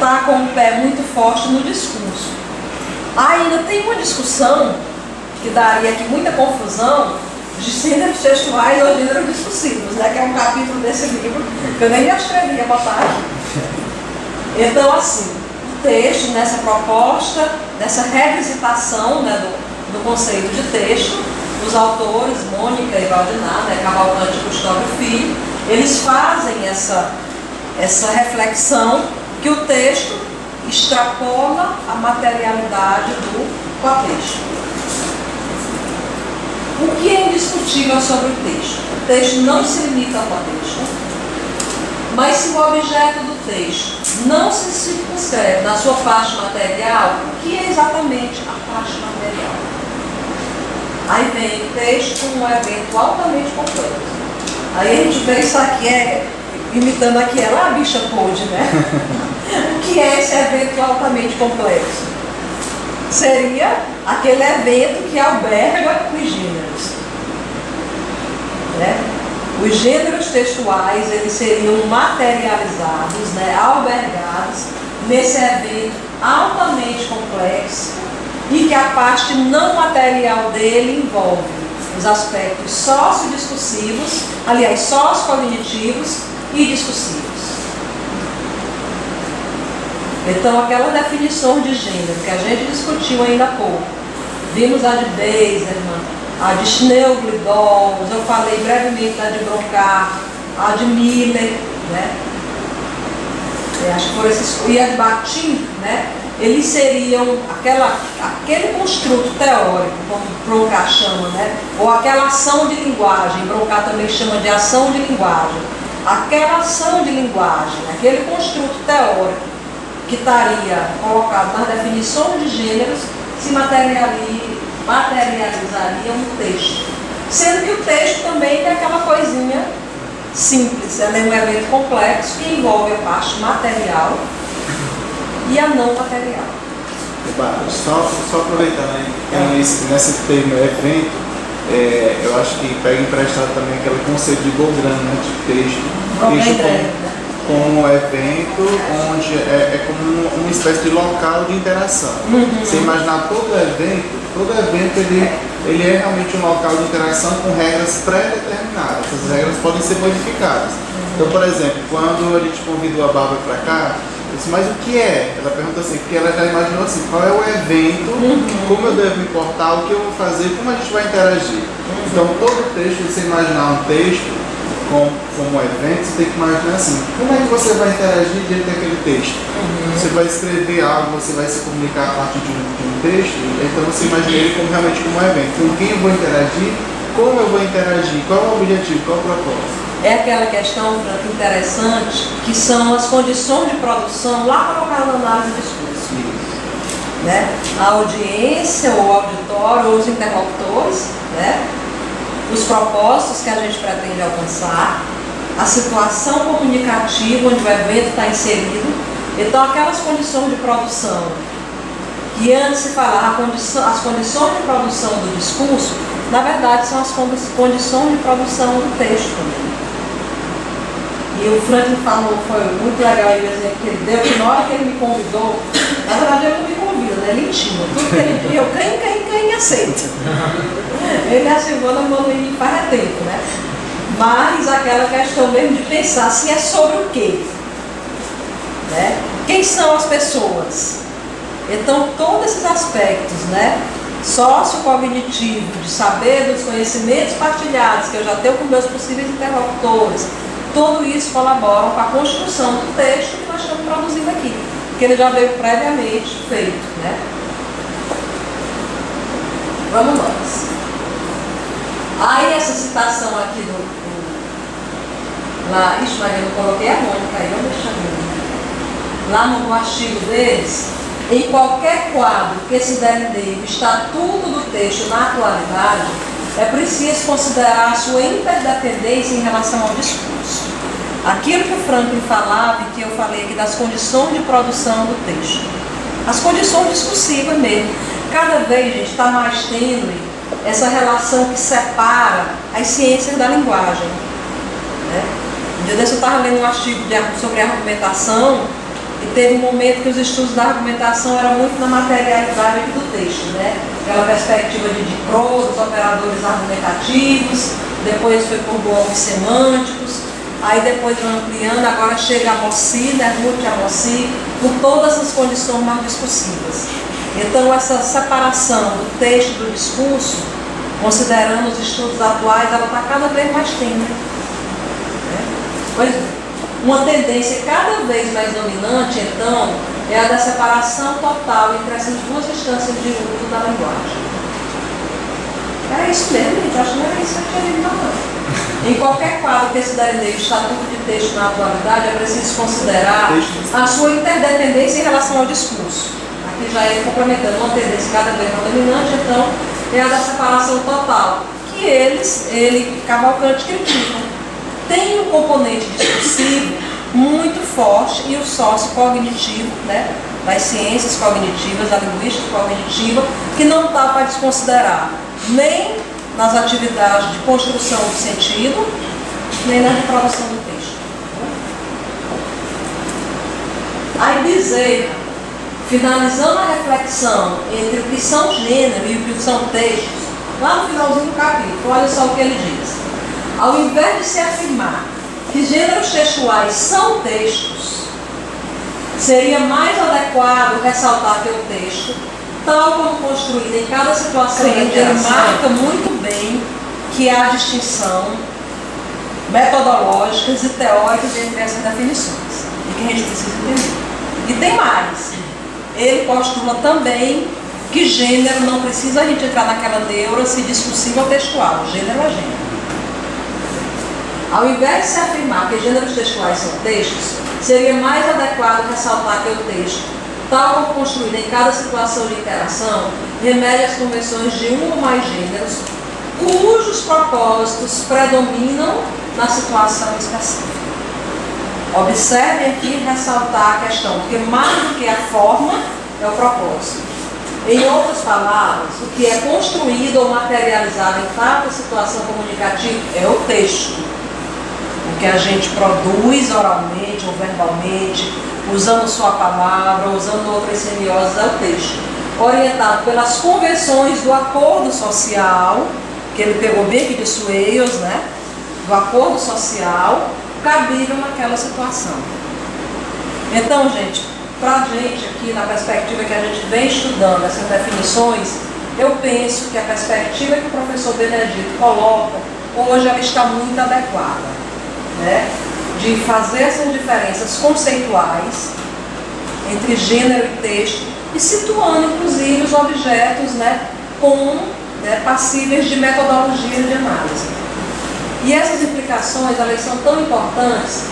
está com o pé muito forte no discurso. Ainda tem uma discussão que daria aqui muita confusão de gêneros textuais ou gêneros discursivos, né? Que é um capítulo desse livro que eu nem me atrevi a botar aqui. Então, assim, o texto, nessa proposta, nessa revisitação, né, do conceito de texto, os autores, Mônica e Valdinar, né, Cavalcante e Custódio Filho, eles fazem essa reflexão que o texto extrapola a materialidade do contexto. O que é indiscutível sobre o texto? O texto não se limita ao contexto, mas se o objeto do texto não se circunscreve na sua parte material, o que é exatamente a parte material? Aí vem o texto como um evento altamente complexo. Aí a gente vê isso aqui, imitando aqui ela, a bicha pôde, né? O que é esse evento altamente complexo? Seria aquele evento que alberga os gêneros. Né? Os gêneros textuais, eles seriam materializados, né, albergados nesse evento altamente complexo e que a parte não material dele envolve os aspectos sociodiscursivos, aliás, sociocognitivos e discursivos. Então, aquela definição de gênero que a gente discutiu ainda há pouco, vimos a de Beiserman, a de Schnell-Glidolf, eu falei brevemente da de Broncar, a de Miller, né? Acho que foram esses, e a de Bakhtin, né? Eles seriam aquele construto teórico, como Broncar chama, né? Ou aquela ação de linguagem, Broncar também chama de ação de linguagem. Aquela ação de linguagem, aquele construto teórico que estaria colocado nas definições de gêneros, se materializaria no texto. Sendo que o texto também tem aquela coisinha simples, ela é um evento complexo que envolve a parte material e a não material. Só aproveitando aí, nesse termo evento, eu acho que pega emprestado também aquele conceito de Gauguin, né, de texto como evento, onde é como uma espécie de local de interação. Você imaginar todo evento ele é realmente um local de interação com regras pré-determinadas. Essas regras podem ser modificadas. Então, por exemplo, quando a gente convidou a Bárbara para cá, eu disse, mas o que é? Ela pergunta assim, porque ela já imaginou assim, qual é o evento, como eu devo importar, o que eu vou fazer, como a gente vai interagir. Então, todo texto, você imaginar um texto como um evento, você tem que imaginar assim, como é que você vai interagir diante daquele texto? Você vai escrever algo, você vai se comunicar a partir de um texto, então você imagina ele realmente como um evento. Com quem eu vou interagir, como eu vou interagir, qual é o objetivo, qual é o propósito? É aquela questão interessante, que são as condições de produção lá colocadas na análise do discurso. Né? A audiência, ou o auditório, ou os interlocutores, né? Os propósitos que a gente pretende alcançar, a situação comunicativa onde o evento está inserido. Então, aquelas condições de produção, que antes se falava as condições de produção do discurso, na verdade são as condições de produção do texto também. E o Franklin falou, foi muito legal o exemplo que ele deu, que na hora que ele me convidou, na verdade ele não me convida, né? Ele intima. Tudo que ele diz, eu quem aceita. Ele assinou na mão e faz tempo, né? Mas aquela questão mesmo de pensar assim, é sobre o quê? Né? Quem são as pessoas? Então, todos esses aspectos, né? Sociocognitivo, de saber dos conhecimentos partilhados que eu já tenho com meus possíveis interlocutores, tudo isso colabora com a construção do texto que nós estamos produzindo aqui, que ele já veio previamente feito, né? Vamos lá. Aí essa citação aqui lá, mas eu não coloquei a Mônica aí, vamos deixar lá no artigo deles, em qualquer quadro que se delineie o estatuto do texto na atualidade, é preciso considerar a sua interdependência em relação ao discurso. Aquilo que o Franklin falava e que eu falei aqui das condições de produção do texto. As condições discursivas mesmo. Cada vez, gente, está mais tênue essa relação que separa as ciências da linguagem. Né? Um dia desse eu estava lendo um artigo sobre argumentação E teve um momento que os estudos da argumentação eram muito na materialidade aqui do texto, né? Aquela perspectiva de Diderot, os operadores argumentativos, depois foi por blocos semânticos, aí depois vai ampliando, agora chega a Mossy, né? Ruth a Mossy, por todas as condições mais discursivas. Então essa separação do texto e do discurso, considerando os estudos atuais, ela está cada vez mais tênue. Né? Pois é. Uma tendência cada vez mais dominante, então, é a da separação total entre essas duas instâncias de uso da linguagem. Era isso mesmo, gente. Acho que não era isso que eu tinha lido, não. Em qualquer quadro que se delineie o estatuto de texto na atualidade, é preciso considerar a sua interdependência em relação ao discurso. Aqui já é complementando uma tendência cada vez mais dominante, então, é a da separação total, que ele Cavalcante critica. Tem um componente discursivo muito forte e o sociocognitivo, né, das ciências cognitivas, da linguística cognitiva, que não dá para desconsiderar nem nas atividades de construção do sentido, nem na reprodução do texto. Aí Bezerra, finalizando a reflexão entre o que são gênero e o que são textos, lá no finalzinho do capítulo, olha só o que ele diz. Ao invés de se afirmar que gêneros textuais são textos, seria mais adequado ressaltar que o texto, tal como construído em cada situação, ele marca muito bem que há distinção metodológicas e teóricas entre essas definições, e que a gente precisa entender. E tem mais. Ele postula também que gênero não precisa a gente entrar naquela neura se discursiva ou textual. Gênero é gênero. Ao invés de se afirmar que gêneros textuais são textos, seria mais adequado ressaltar que o texto, tal como construído em cada situação de interação, remete às convenções de um ou mais gêneros, cujos propósitos predominam na situação específica. Observem aqui ressaltar a questão, porque mais do que a forma é o propósito. Em outras palavras, o que é construído ou materializado em cada situação comunicativa é o texto. O que a gente produz oralmente ou verbalmente, usando sua palavra, usando outras semioses, é o texto. Orientado pelas convenções do acordo social, que ele pegou bem aqui de Swales, né? Do acordo social, cabível naquela situação. Então, gente, para a gente aqui, na perspectiva que a gente vem estudando essas definições, eu penso que a perspectiva que o professor Benedito coloca, hoje ela está muito adequada. Né, de fazer essas diferenças conceituais entre gênero e texto e situando inclusive os objetos, né, como, né, passíveis de metodologia de análise. E essas implicações, elas são tão importantes,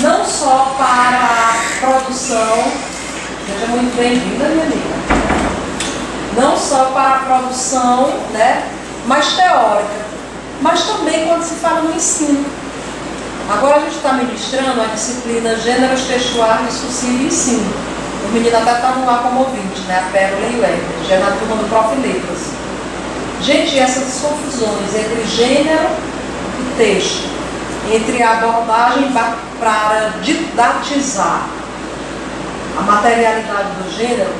não só para a produção, seja muito bem-vinda, minha amiga, não só para a produção, né, mais teórica, mas também quando se fala no ensino. Agora a gente está ministrando a disciplina Gêneros Textuais, Discursivo e Ensino. O menino até está no ar como ouvinte, né? A Pérola e o Éder, já é na turma do Prof. Letras. Gente, essas confusões entre gênero e texto, entre a abordagem para didatizar a materialidade do gênero,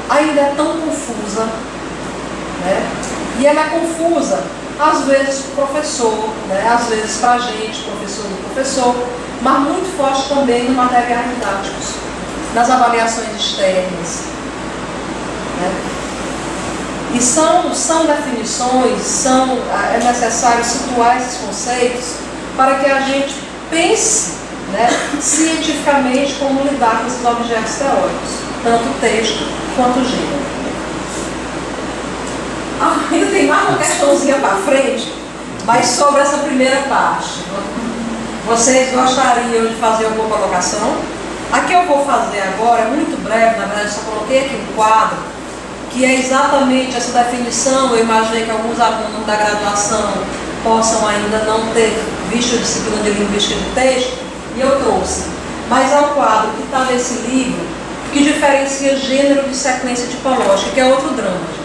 ainda é tão confusa, né? E ela é confusa às vezes para o professor, né? Às vezes para a gente, professor do professor, mas muito forte também no material didáticos, nas avaliações externas. Né? E são definições, é necessário situar esses conceitos para que a gente pense, né, cientificamente como lidar com esses objetos teóricos, tanto o texto quanto o gênero. Ainda tem mais uma questãozinha para frente, mas sobre essa primeira parte. Vocês gostariam de fazer alguma colocação? A que eu vou fazer agora é muito breve, na verdade só coloquei aqui um quadro, que é exatamente essa definição. Eu imaginei que alguns alunos da graduação possam ainda não ter visto a disciplina de linguística de texto, e eu trouxe. Mas é o quadro que está nesse livro, que diferencia gênero de sequência tipológica, que é outro drama.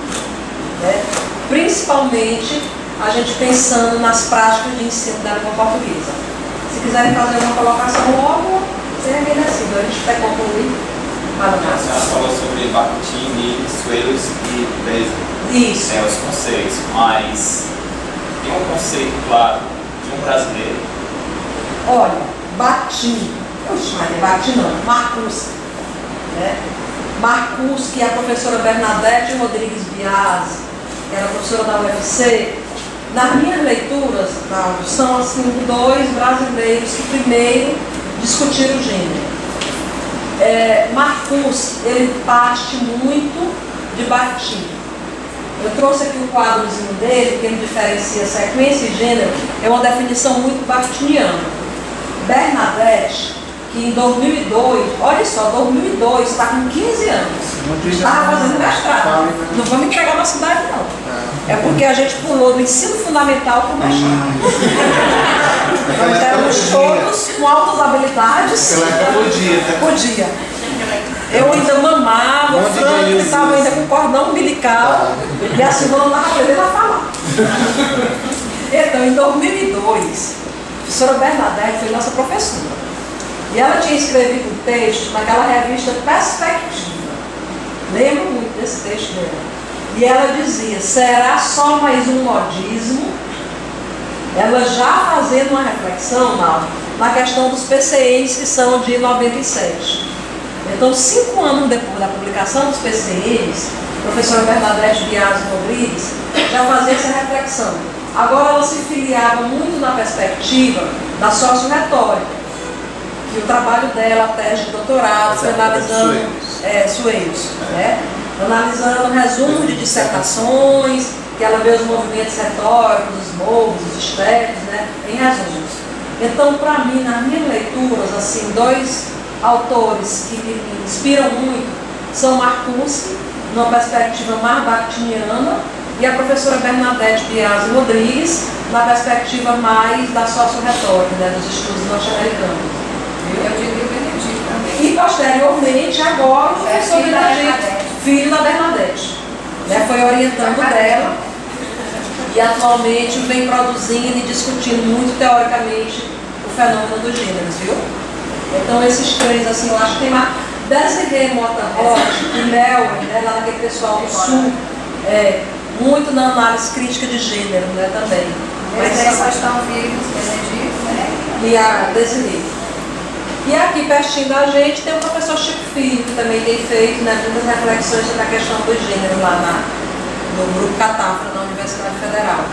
Né? Principalmente a gente pensando nas práticas de ensino da língua portuguesa. Se quiserem fazer uma colocação logo, É envelhecido, a gente vai concluir. A senhora falou sobre Bakhtin, Miles, Swales e Bezel. Isso. Os conceitos, mas tem um conceito claro de um brasileiro. Olha, Bakhtin, eu chamo de Bakhtin não, Marcuse, né? Marcuse, que é a professora Bernadette Rodrigues Biasi, que era professora da UFC, nas minhas leituras, são assim, dois brasileiros que primeiro discutiram o gênero. Marcuse, ele parte muito de Bakhtin. Eu trouxe aqui um quadrozinho dele, que ele diferencia sequência e gênero, é uma definição muito bakhtiniana. Bernadette, que em 2002, olha só, 2002, está com 15 anos, estava fazendo mestrado. Não vamos entregar na cidade, não. É porque a gente pulou do ensino fundamental para o mestrado. Nós éramos todos com altas habilidades. Podia. Eu ainda mamava, o Frank estava ainda com cordão umbilical e a Silvana estava aprendendo a falar. Então, em 2002, a professora Bernadette foi nossa professora. E ela tinha escrevido um texto naquela revista Perspectiva. Lembro muito desse texto dela. E ela dizia, será só mais um modismo? Ela já fazendo uma reflexão na questão dos PCNs que são de 97. Então, 5 anos depois da publicação dos PCNs, a professora Bernadette Biasi Rodrigues já fazia essa reflexão. Agora ela se filiava muito na perspectiva da socio-retórica, que o trabalho dela, a tese de doutorado, foi analisando Swales, né? Analisando resumos de dissertações, que ela vê os movimentos retóricos, os modos, os estéticos, né? Em resumos. Então, para mim, nas minhas leituras, assim, dois autores que me inspiram muito são Marcuse, numa perspectiva mais bakhtiniana, e a professora Bernadette Biasi Rodrigues, na perspectiva mais da socio-retórica, né, dos estudos norte-americanos. Eu diria o Benedito também. E posteriormente, agora, o professor Benedito, filho da Bernadette, né, foi orientando dela e atualmente vem produzindo e discutindo muito teoricamente o fenômeno dos gêneros, viu? Então, esses três, assim, eu acho que tem mais. Desirê Mota Rocha e Melwin, né, lá naquele pessoal do Sul, muito na análise crítica de gênero, né, também. Mas aí só estão vivos, Benedito, né? E a Desirê. E aqui, pertinho da gente, tem o professor Chico Filho, que também tem feito, né, muitas reflexões sobre a questão do gênero lá no Grupo Catafra, na Universidade Federal.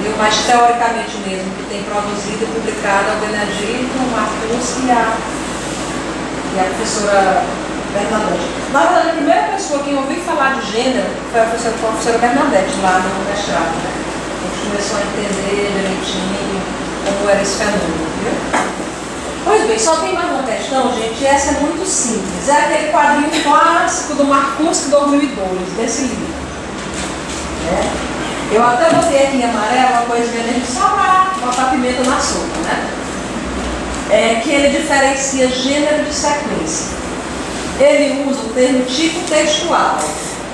E o mais teoricamente mesmo, que tem produzido e publicado é o Benedito, o Marcuse e a professora Bernadette. Na verdade, a primeira pessoa que eu ouvi falar de gênero foi a professora Bernadette, lá no mestrado, né? A gente começou a entender direitinho como era esse fenômeno, viu? Pois bem, só tem mais uma questão, gente, e essa é muito simples. É aquele quadrinho clássico do Marcuse, 2002, desse livro. Né? Eu até botei aqui em amarelo uma coisinha dele só para botar pimenta na sopa, né? Que ele diferencia gênero de sequência. Ele usa o termo tipo textual.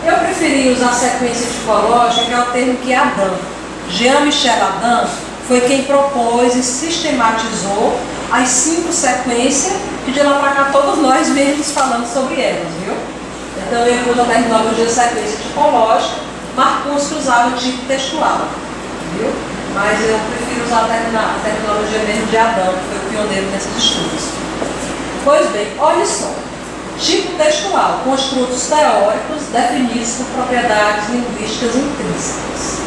Eu preferi usar sequência tipológica, que é o termo que Adam, Jean-Michel Adam, foi quem propôs e sistematizou as 5 sequências, e de lá para cá todos nós mesmos falamos sobre elas, viu? Então eu uso a terminologia de sequência tipológica, Marcuse usava o tipo textual, viu? Mas eu prefiro usar a terminologia mesmo de Adão, que foi o pioneiro nesses estudos. Pois bem, olha só. Tipo textual, construtos teóricos definidos por propriedades linguísticas intrínsecas.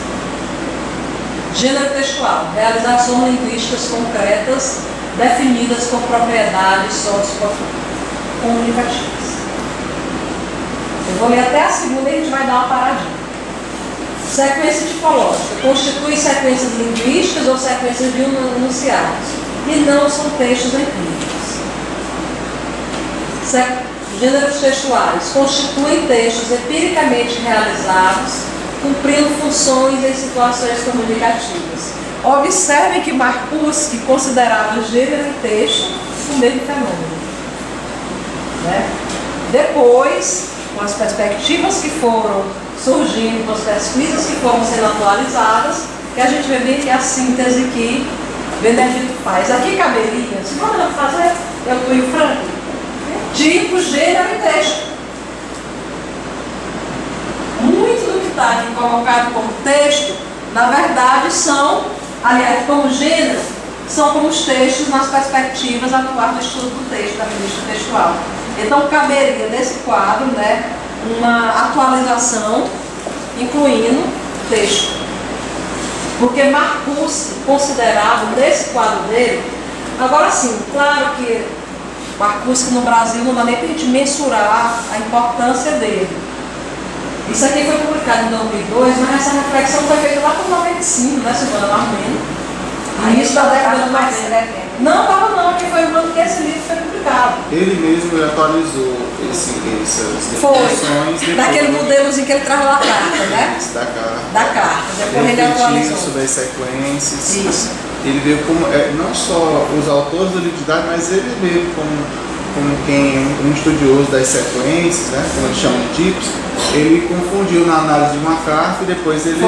Gênero textual, realizações linguísticas concretas definidas por propriedades sociocomunicativas. Eu vou ler até a segunda e a gente vai dar uma paradinha. Sequência tipológica constitui sequências linguísticas ou sequências de enunciados e não são textos empíricos. Gêneros textuais constituem textos empiricamente realizados, cumprindo funções em situações comunicativas. Observe que Marcuse considerava gênero e texto o mesmo fenômeno. Né? Depois, com as perspectivas que foram surgindo, com as pesquisas que foram sendo atualizadas, que a gente vai ver que a síntese que Benedito faz. Aqui caberia, se vamos fazer Eu estou em franco. Tipo, gênero e texto. Muito do que está aqui colocado como texto, na verdade, são, aliás, como gênero, são como os textos nas perspectivas atuais do estudo do texto, da linguística textual. Então, caberia nesse quadro, né, uma atualização, incluindo texto. Porque Marcuse, considerado nesse quadro dele, agora sim, claro que Marcuse no Brasil não dá nem para a gente mensurar a importância dele. Isso aqui foi publicado em 2002, mas essa reflexão foi feita lá por 95, né, Silvana, mais ou menos. Início da década de 90. Não, estava não, que foi o ano que esse livro foi publicado. Ele mesmo atualizou essas Foi, definições. daquele modelozinho que ele traz lá na carta, né? Da carta. Da carta, depois ele atualizou. Sobre as sequências. Isso. Ele veio como, não só os autores do livro didático, mas ele veio como um estudioso das sequências, né, como eles chamam de tipos. Ele confundiu na análise de uma carta e depois ele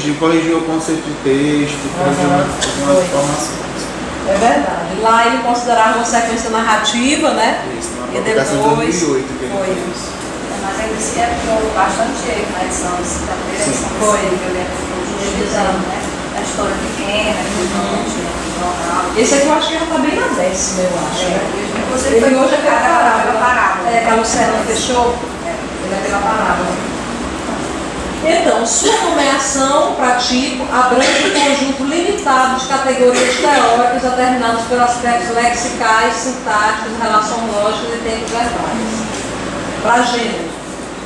corrigiu o conceito de texto, corrigiu algumas informações. É verdade. Lá ele considerava uma sequência narrativa, né? Isso, e na depois publicação de 2008 que ele foi fez. Mas ele disse que é bastante erro na edição, da primeira edição do Foi. livro, eu lembro que foi dizendo, né? A história pequena, que não jornal. Esse aqui eu acho que já está bem na 10ª, eu acho. Né? Ele Ele hoje é pela pela parábola. parábola. É, que a Luciana fechou. Ele é pela parábola. Então, sua nomeação para tipo abrange um conjunto limitado de categorias teóricas determinadas por aspectos lexicais, sintáticos, relacionológicos e tempos verbais. Para gênero,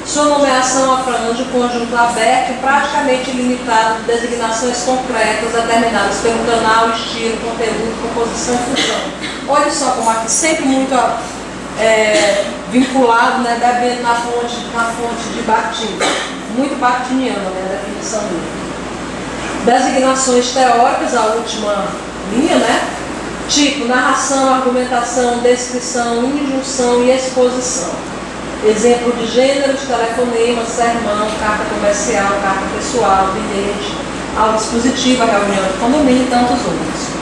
sua nomeação abrange um conjunto aberto e praticamente ilimitado de designações concretas determinadas pelo canal, estilo, conteúdo, composição e função. Olha só como aqui sempre muito vinculado, né, bebendo na fonte de Bakhtin. Muito bakhtiniana, né, a definição dele. Designações teóricas, a última linha, né? Tipo, narração, argumentação, descrição, injunção e exposição. Exemplo de gêneros, telefonema, sermão, carta comercial, carta pessoal, bilhete, aula dispositiva, reunião de condomínio e tantos outros.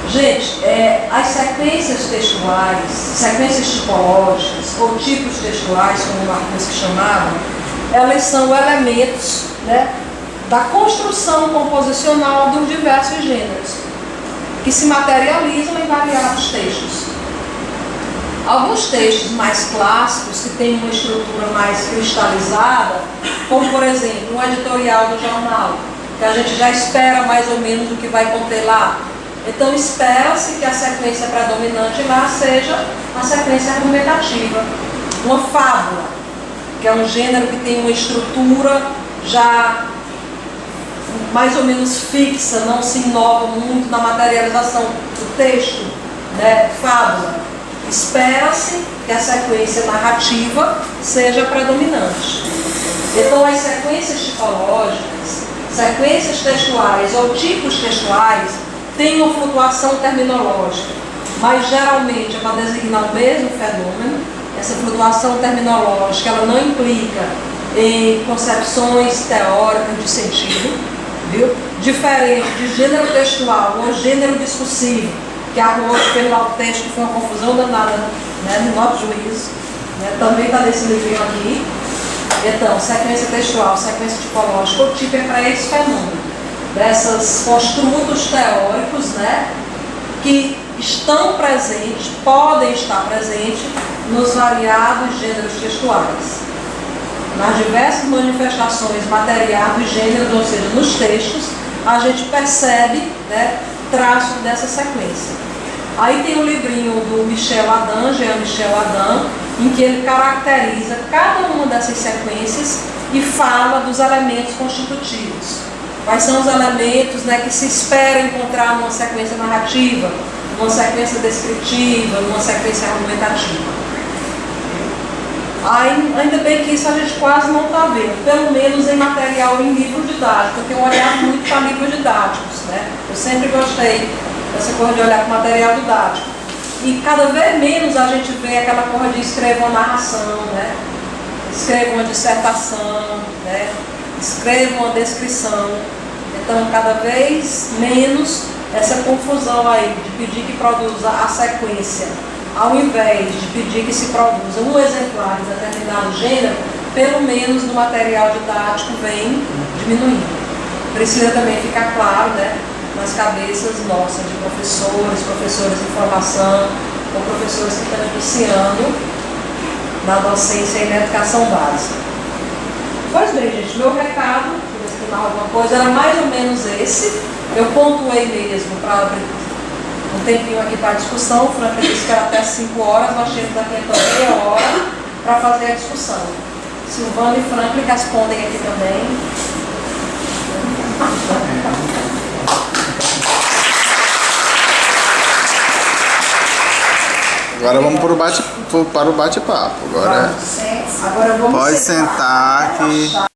Gente, as sequências textuais, sequências tipológicas ou tipos textuais, como o Marcuse chamava, elas são elementos, né, da construção composicional dos diversos gêneros, que se materializam em variados textos. Alguns textos mais clássicos, que têm uma estrutura mais cristalizada, como por exemplo, um editorial do jornal, que a gente já espera mais ou menos o que vai conter lá. Então espera-se que a sequência predominante lá seja a sequência argumentativa. Uma fábula, que é um gênero que tem uma estrutura já mais ou menos fixa, não se inova muito na materialização do texto, né? Fábula. Espera-se que a sequência narrativa seja predominante. Então, as sequências tipológicas, sequências textuais ou tipos textuais têm uma flutuação terminológica, mas geralmente é para designar o mesmo fenômeno. Essa flutuação terminológica ela não implica em concepções teóricas de sentido, viu? Diferente de gênero textual ou gênero discursivo, que arrumou pelo texto que foi uma confusão danada, né, no nosso juízo, né, também está nesse livrinho aqui. Então, sequência textual, sequência tipológica, o tipo é para esse fenômeno, desses construtos teóricos, né, que estão presentes, podem estar presentes nos variados gêneros textuais. Nas diversas manifestações materiais dos gêneros, ou seja, nos textos, a gente percebe, né, traço dessa sequência. Aí tem o livrinho do Michel Adam, Jean-Michel Adam, em que ele caracteriza cada uma dessas sequências e fala dos elementos constitutivos. Quais são os elementos, né, que se espera encontrar numa sequência narrativa, numa sequência descritiva, numa sequência argumentativa. Ainda bem que isso a gente quase não está vendo, pelo menos em material em livro didático. Eu tenho olhado muito para livros didáticos, né? Eu sempre gostei dessa coisa de olhar para material didático. E cada vez menos a gente vê aquela coisa de escrever uma narração, né? Escreva uma dissertação, né? Escreva uma descrição. Então, cada vez menos essa confusão aí de pedir que produza a sequência, ao invés de pedir que se produza um exemplar de determinado gênero, pelo menos no material didático vem diminuindo. Precisa também ficar claro, né, nas cabeças nossas de professores de formação, ou professores que estão iniciando na docência e na educação básica. Pois bem, gente, meu recado, se explicar alguma coisa, era mais ou menos esse. Eu pontuei mesmo para abrir um tempinho aqui para a discussão. O Franca disse que era até 5 horas, nós temos daqui então meia hora para fazer a discussão. Silvana e Franklin respondem aqui também. Agora vamos para o bate-papo. Agora Agora vamos pode sentar que